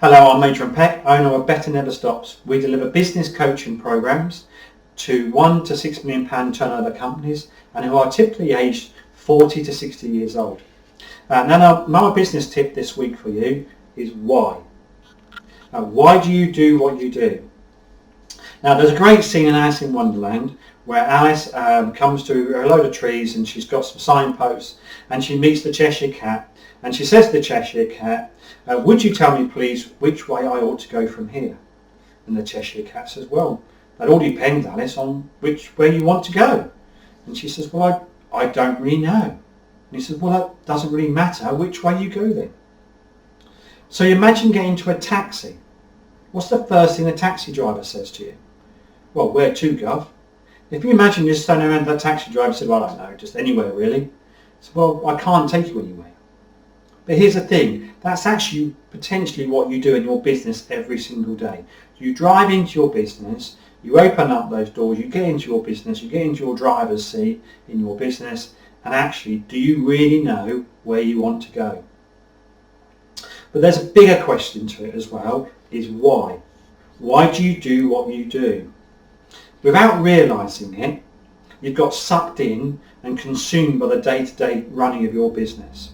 Hello, I'm Adrian Peck, owner of Better Never Stops. We deliver business coaching programs to £1 to £6 million turnover companies and who are typically aged 40 to 60 years old. Now, my business tip this week for you is why. Why do you do what you do? Now, there's a great scene in Alice in Wonderland where Alice comes to a load of trees and she's got some signposts and she meets the Cheshire Cat and she says to the Cheshire Cat, would you tell me please which way I ought to go from here? And the Cheshire Cat says, well, that all depends, Alice, on which way you want to go. And she says, well, I don't really know. And he says, well, that doesn't really matter which way you go then. So you imagine getting into a taxi. What's the first thing the taxi driver says to you? Well, where to, Gov? If you imagine you're standing around that taxi driver and say, well, I don't know, just anywhere really. So, well, I can't take you anywhere. But here's the thing, that's actually potentially what you do in your business every single day. You drive into your business, you open up those doors, you get into your business, you get into your driver's seat in your business, and actually, do you really know where you want to go? But there's a bigger question to it as well, is why? Why do you do what you do? Without realising it, you've got sucked in and consumed by the day-to-day running of your business.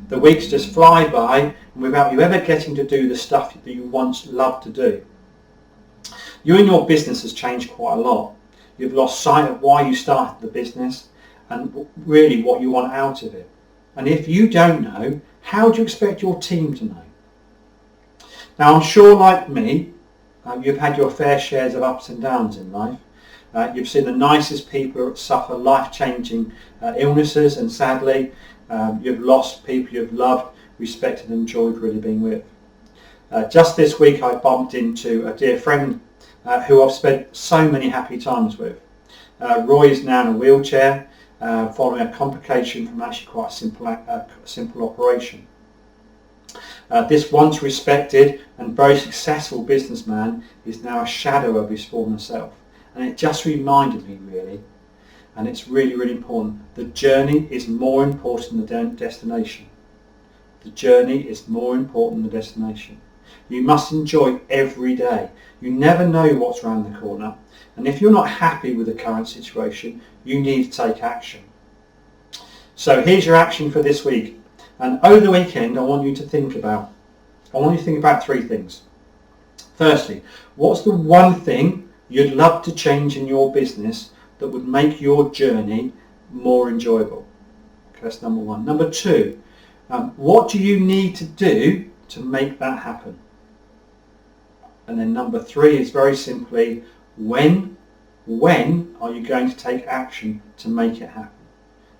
The weeks just fly by and without you ever getting to do the stuff that you once loved to do. You and your business has changed quite a lot. You've lost sight of why you started the business and really what you want out of it. And if you don't know, how do you expect your team to know? Now, I'm sure like me, you've had your fair shares of ups and downs in life. You've seen the nicest people suffer life-changing illnesses, and sadly, you've lost people you've loved, respected and enjoyed really being with. Just this week I bumped into a dear friend who I've spent so many happy times with. Roy is now in a wheelchair following a complication from actually quite a simple operation. This once respected and very successful businessman is now a shadow of his former self, and it just reminded me really. And it's really, really important. The journey is more important than the destination. The journey is more important than the destination. You must enjoy every day. You never know what's around the corner. And if you're not happy with the current situation, you need to take action. So here's your action for this week. And over the weekend, I want you to think about three things. Firstly, what's the one thing you'd love to change in your business that would make your journey more enjoyable? Okay, that's number one. Number two, what do you need to do to make that happen? And then number three is very simply, when are you going to take action to make it happen?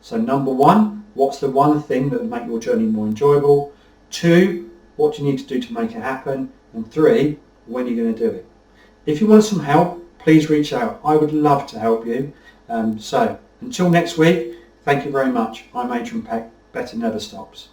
So number one, what's the one thing that would make your journey more enjoyable? Two, what do you need to do to make it happen? And three, when are you going to do it? If you want some help, please reach out. I would love to help you. So until next week, thank you very much. I'm Adrian Peck. Better Never Stops.